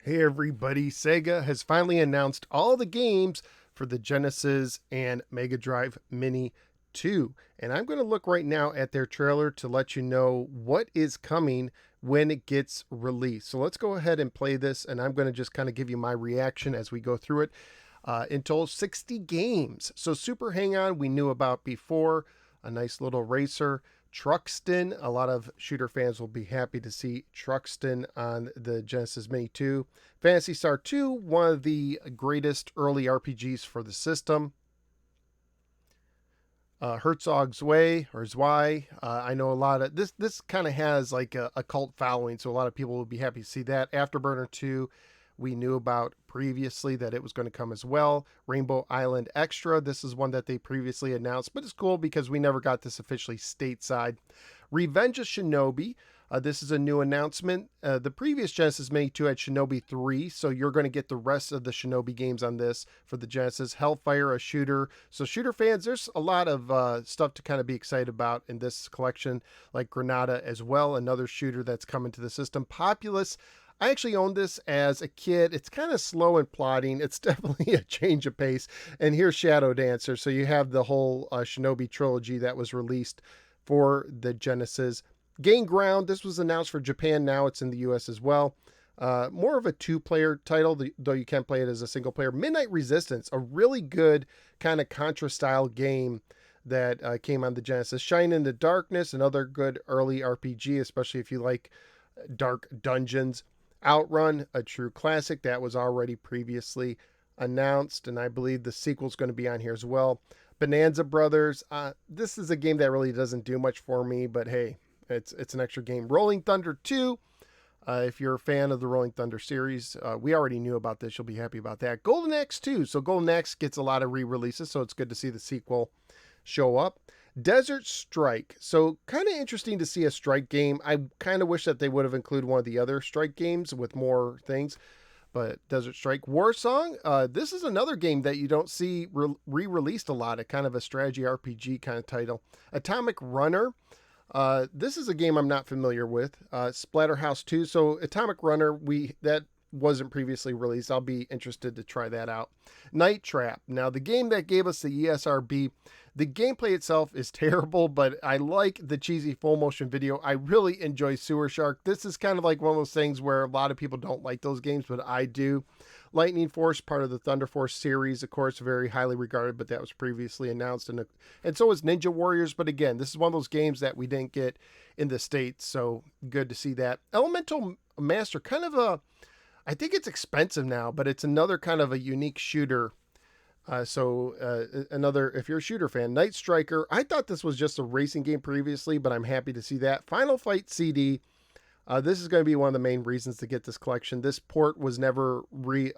Hey everybody, Sega has finally announced all the games for the Genesis and Mega Drive Mini 2. And I'm going to look right now at their trailer to let you know what is coming when it gets released. So let's go ahead and play this, and I'm going to just kind of give you my reaction as we go through it. In total, 60 games. So Super Hang-On we knew about before, a nice little racer. Truxton, a lot of shooter fans will be happy to see Truxton on the Genesis Mini 2. Phantasy Star 2, one of the greatest early RPGs for the system. Herzog's Way or Zwei. I know a lot of this kind of has like a cult following, so a lot of people will be happy to see that. Afterburner 2, we knew about previously that it was going to come as well. Rainbow Island Extra, this is one that they previously announced, but it's cool because we never got this officially stateside. Revenge of Shinobi, this is a new announcement. The previous Genesis Mini 2 had Shinobi 3, so you're going to get the rest of the Shinobi games on this for the Genesis. Hellfire, a shooter. So shooter fans, there's a lot of stuff to kind of be excited about in this collection, like Granada as well, another shooter that's coming to the system. Populous, I actually owned this as a kid. It's kind of slow and plodding. It's definitely a change of pace. And here's Shadow Dancer. So you have the whole Shinobi trilogy that was released for the Genesis. Gain Ground, this was announced for Japan. Now it's in the US as well. More of a two-player title, though you can play it as a single player. Midnight Resistance, a really good kind of Contra-style game that came on the Genesis. Shine in the Darkness, another good early RPG, especially if you like dark dungeons. Outrun, a true classic that was already previously announced, and I believe the sequel's going to be on here as well. Bonanza Brothers, this is a game that really doesn't do much for me, but hey, it's an extra game. Rolling Thunder 2, if you're a fan of the Rolling Thunder series, we already knew about this. You'll be happy about that. Golden Axe 2, so Golden Axe gets a lot of re-releases, so it's good to see the sequel show up. Desert Strike. So kind of interesting to see a Strike game. I kind of wish that they would have included one of the other Strike games with more things. But Desert Strike. War Song. This is another game that you don't see re-released a lot. A kind of a strategy RPG kind of title. Atomic Runner. This is a game I'm not familiar with. Splatterhouse 2. So Atomic Runner, that wasn't previously released. I'll be interested to try that out. Night Trap. Now, the game that gave us the ESRB, the gameplay itself is terrible, but I like the cheesy full motion video. I really enjoy Sewer Shark. This is kind of like one of those things where a lot of people don't like those games, but I do. Lightning Force, part of the Thunder Force series, of course, very highly regarded, but that was previously announced. And so is Ninja Warriors, but again, this is one of those games that we didn't get in the States, so good to see that. Elemental Master, kind of I think it's expensive now, but it's another kind of a unique shooter. Another, if you're a shooter fan, Night Striker. I thought this was just a racing game previously, but I'm happy to see that. Final Fight CD. This is going to be one of the main reasons to get this collection. This port was never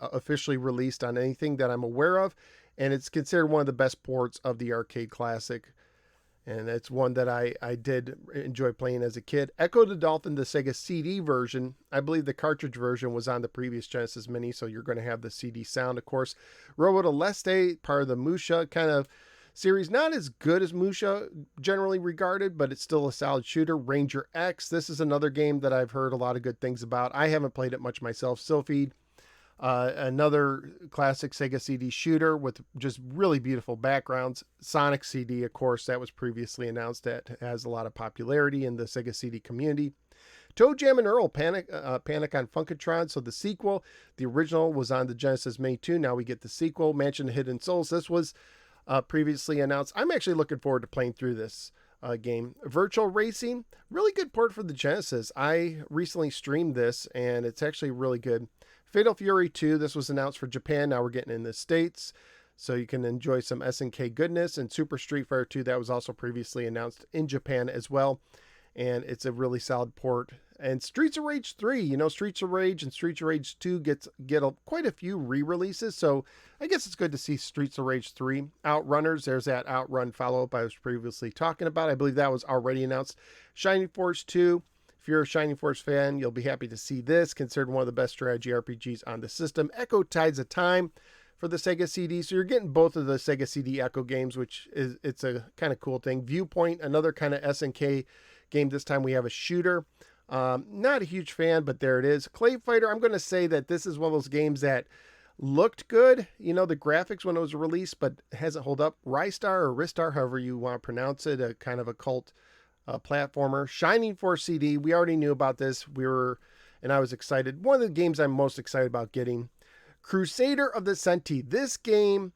officially released on anything that I'm aware of, and it's considered one of the best ports of the arcade classic. And it's one that I did enjoy playing as a kid. Echo the Dolphin, the Sega CD version. I believe the cartridge version was on the previous Genesis Mini, so you're going to have the CD sound, of course. Robo to Leste, part of the Musha kind of series. Not as good as Musha, generally regarded, but it's still a solid shooter. Ranger X, this is another game that I've heard a lot of good things about. I haven't played it much myself. Sylphid. Another classic Sega CD shooter with just really beautiful backgrounds. Sonic CD, of course, that was previously announced, that has a lot of popularity in the Sega CD community. Toe Jam and Earl, Panic on Funkatron. So the sequel, the original was on the Genesis Mini 2. Now we get the sequel, Mansion of Hidden Souls. This was previously announced. I'm actually looking forward to playing through this game. Virtual Racing, really good port for the Genesis. I recently streamed this, and it's actually really good. Fatal Fury 2, this was announced for Japan. Now we're getting in the States, so you can enjoy some SNK goodness. And Super Street Fighter 2, that was also previously announced in Japan as well, and it's a really solid port. And Streets of Rage 3, Streets of Rage and Streets of Rage 2 get quite a few re-releases, so I guess it's good to see Streets of Rage 3. Outrunners, there's that Outrun follow-up I was previously talking about. I believe that was already announced. Shining Force 2. If you're a Shining Force fan, you'll be happy to see this, considered one of the best strategy RPGs on the system. Echo Tides of Time for the Sega CD. So you're getting both of the Sega CD Echo games, which it's a kind of cool thing. Viewpoint, another kind of SNK game. This time we have a shooter. Not a huge fan, but there it is. Clay Fighter, I'm going to say that this is one of those games that looked good, the graphics when it was released, but hasn't held up. Rystar or Ristar, however you want to pronounce it, a kind of a cult platformer. Shining Force CD, we already knew about this. And I was excited. One of the games I'm most excited about getting. Crusader of the Senti. This game,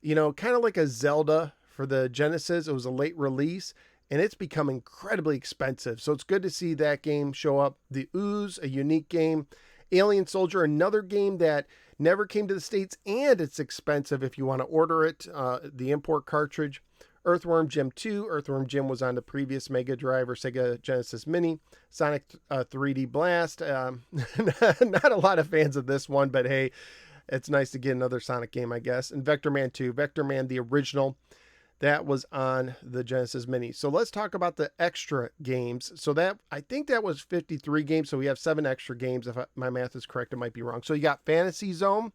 kind of like a Zelda for the Genesis. It was a late release, and it's become incredibly expensive. So it's good to see that game show up. The Ooze, a unique game. Alien Soldier, another game that never came to the States, and it's expensive if you want to order it, the import cartridge. Earthworm Jim 2. Earthworm Jim was on the previous Mega Drive or Sega Genesis Mini. Sonic 3D Blast. Not a lot of fans of this one, but hey, it's nice to get another Sonic game, I guess. And Vector Man 2. Vector Man, the original, that was on the Genesis Mini. So let's talk about the extra games. So I think that was 53 games. So we have 7 extra games. If my math is correct, it might be wrong. So you got Fantasy Zone.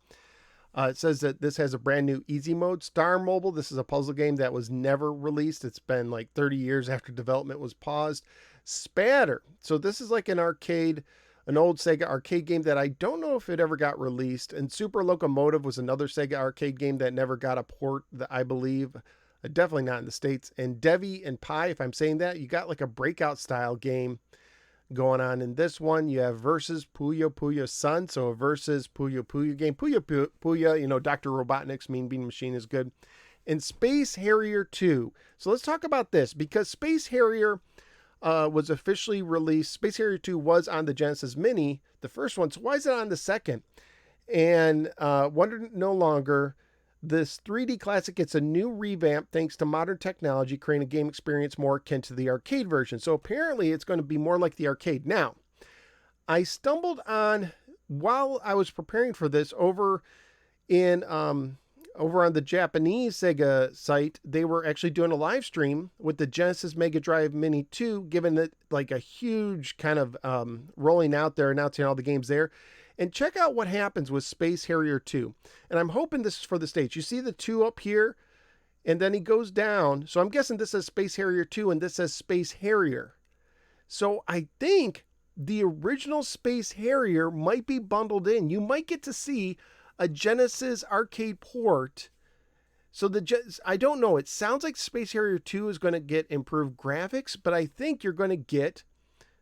It says that this has a brand new easy mode. Star Mobile, this is a puzzle game that was never released. It's been like 30 years after development was paused. Spatter. So this is like an old Sega arcade game that I don't know if it ever got released. And Super Locomotive was another Sega arcade game that never got a port, I believe. Definitely not in the States. And Devi and Pi, if I'm saying that, you got like a breakout style game going on in this one. You have versus Puyo Puyo Sun, so a versus Puyo Puyo game. Puyo, Dr. Robotnik's Mean Bean Machine is good. And Space Harrier 2. So let's talk about this, because Space Harrier was officially released. Space Harrier 2 was on the Genesis Mini, the first one, so why is it on the second? And Wonder No Longer, this 3D classic gets a new revamp thanks to modern technology, creating a game experience more akin to the arcade version. So apparently it's going to be more like the arcade. Now, I stumbled on, while I was preparing for this, over on the Japanese Sega site, they were actually doing a live stream with the Genesis Mega Drive Mini 2, giving it like a huge kind of rolling out there, announcing all the games there. And check out what happens with Space Harrier 2. And I'm hoping this is for the States. You see the 2 up here, and then he goes down. So I'm guessing this says Space Harrier 2, and this says Space Harrier. So I think the original Space Harrier might be bundled in. You might get to see a Genesis arcade port. So I don't know. It sounds like Space Harrier 2 is going to get improved graphics, but I think you're going to get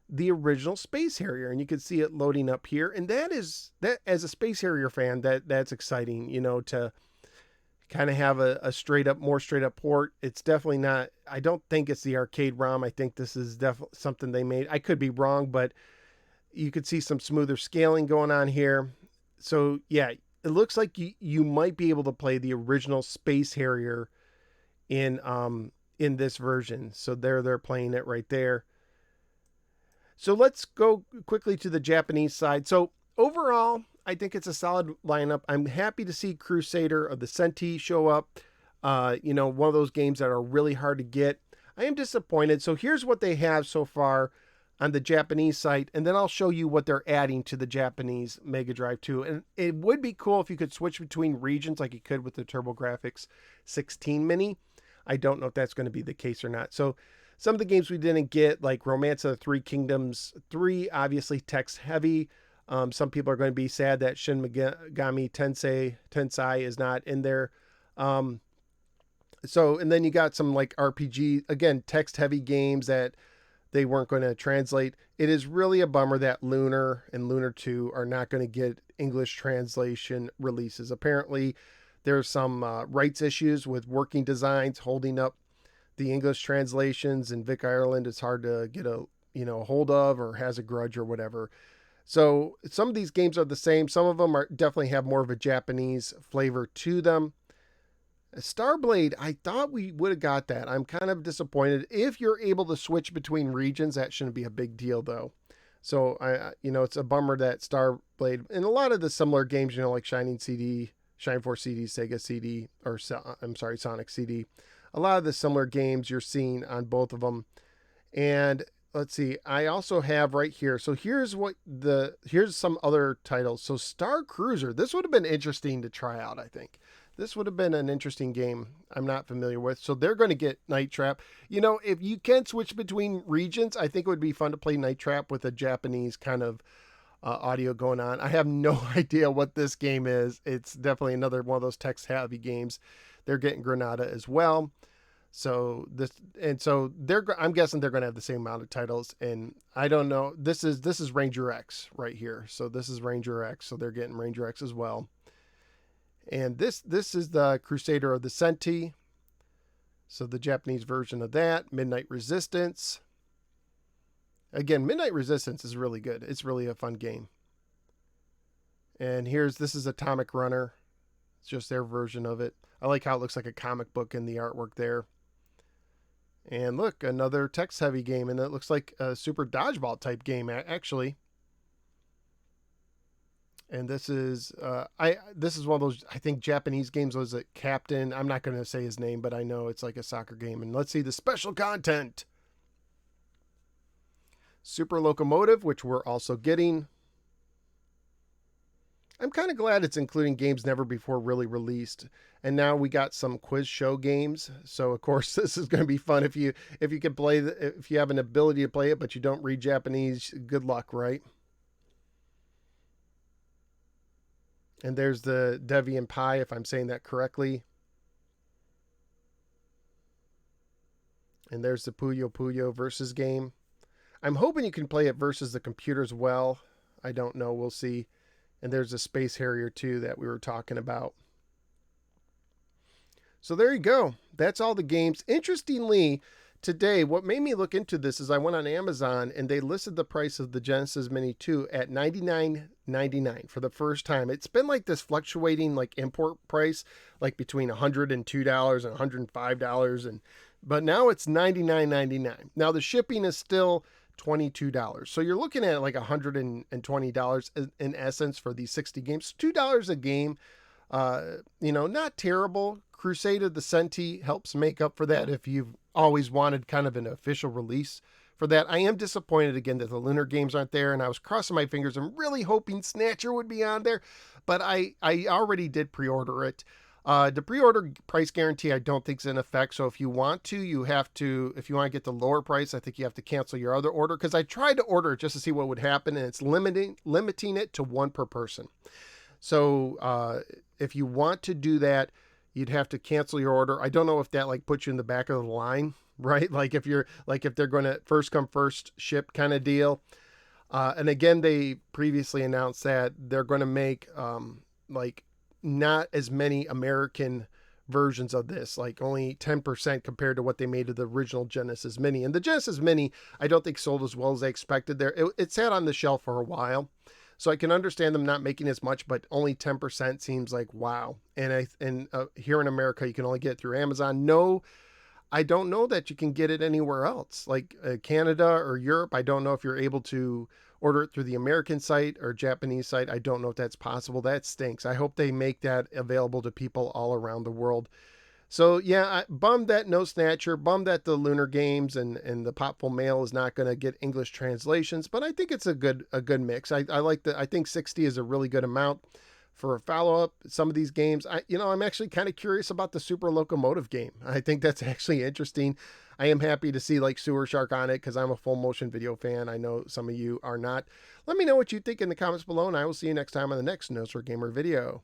the original Space Harrier, and you can see it loading up here. And that as a Space Harrier fan, that's exciting, to kind of have a more straight up port. It's definitely not, I don't think it's the arcade ROM. I think this is definitely something they made. I could be wrong, but you could see some smoother scaling going on here. So yeah, it looks like you might be able to play the original Space Harrier in this version. So they're playing it right there. So let's go quickly to the Japanese side. So overall, I think it's a solid lineup. I'm happy to see Crusader of the Senti show up. One of those games that are really hard to get. I am disappointed. So here's what they have so far on the Japanese site, and then I'll show you what they're adding to the Japanese Mega Drive 2. And it would be cool if you could switch between regions like you could with the TurboGrafx 16 Mini. I don't know if that's going to be the case or not. So some of the games we didn't get, like Romance of the Three Kingdoms 3, obviously text heavy. Some people are going to be sad that Shin Megami Tensei is not in there. And then you got some like RPG, again, text heavy games that they weren't going to translate. It is really a bummer that Lunar and Lunar 2 are not going to get English translation releases. Apparently there's some rights issues with working designs holding up the English translations, and Vic Ireland is hard to get a hold of, or has a grudge or whatever. So some of these games are the same. Some of them definitely have more of a Japanese flavor to them. Starblade, I thought we would have got that. I'm kind of disappointed. If you're able to switch between regions, that shouldn't be a big deal though. So it's a bummer that Starblade, and a lot of the similar games, like Shining CD, Shine Force CD, Sega CD, Sonic CD. A lot of the similar games you're seeing on both of them. And let's see, I also have right here. So here's some other titles. So Star Cruiser, this would have been interesting to try out, I think. This would have been an interesting game I'm not familiar with. So they're going to get Night Trap. You know, if you can switch between regions, I think it would be fun to play Night Trap with a Japanese kind of audio going on. I have no idea what this game is. It's definitely another one of those text-heavy games. They're getting Granada as well. I'm guessing they're going to have the same amount of titles, and I don't know. This is Ranger X right here. So this is Ranger X. So they're getting Ranger X as well. And this is the Crusader of the Senti. So the Japanese version of that. Midnight Resistance. Again, Midnight Resistance is really good. It's really a fun game. And this is Atomic Runner. It's just their version of it. I like how it looks like a comic book in the artwork there. And look, another text-heavy game, and it looks like a Super Dodgeball type game, actually. And this is this is one of those, I think, Japanese games. Was it Captain? I'm not going to say his name, but I know it's like a soccer game. And let's see the special content. Super Locomotive, which we're also getting. I'm kind of glad it's including games never before really released. And now we got some quiz show games. So of course this is going to be fun if you can play if you have an ability to play it but you don't read Japanese. Good luck, right? And there's the Deviant Pi, if I'm saying that correctly. And there's the Puyo Puyo versus game. I'm hoping you can play it versus the computer as well. I don't know. We'll see. And there's a Space Harrier too that we were talking about. So there you go. That's all the games. Interestingly, today, what made me look into this is I went on Amazon and they listed the price of the Genesis Mini 2 at $99.99 for the first time. It's been like this fluctuating like import price, like between $102 and $105, but now it's $99.99. Now the shipping is still $22. So you're looking at like $120 in essence for these 60 games. $2 a game, not terrible. Crusade of the Senti helps make up for that if you've always wanted kind of an official release for that. I am disappointed again that the Lunar games aren't there, and I was crossing my fingers and really hoping Snatcher would be on there, but I already did pre-order it. The pre-order price guarantee I don't think is in effect, so if you want to, if you want to get the lower price, I think you have to cancel your other order, because I tried to order it just to see what would happen, and it's limiting it to one per person. So if you want to do that, you'd have to cancel your order. I don't know if that like puts you in the back of the line, right? Like if they're going to first come first ship kind of deal. And again, they previously announced that they're going to make like not as many American versions of this, like only 10% compared to what they made of the original Genesis Mini. And the Genesis Mini, I don't think sold as well as they expected there. It sat on the shelf for a while. So I can understand them not making as much, but only 10% seems like wow. And here in America, you can only get it through Amazon. No, I don't know that you can get it anywhere else, like Canada or Europe. I don't know if you're able to order it through the American site or Japanese site. I don't know if that's possible. That stinks. I hope they make that available to people all around the world. So yeah, bummed that no Snatcher, bummed that the Lunar games and the Popful Mail is not going to get English translations, but I think it's a good mix. I think 60 is a really good amount for a follow-up. Some of these games, I'm actually kind of curious about the Super Locomotive game. I think that's actually interesting. I am happy to see like Sewer Shark on it because I'm a full motion video fan. I know some of you are not. Let me know what you think in the comments below, and I will see you next time on the next Notes for Gamer video.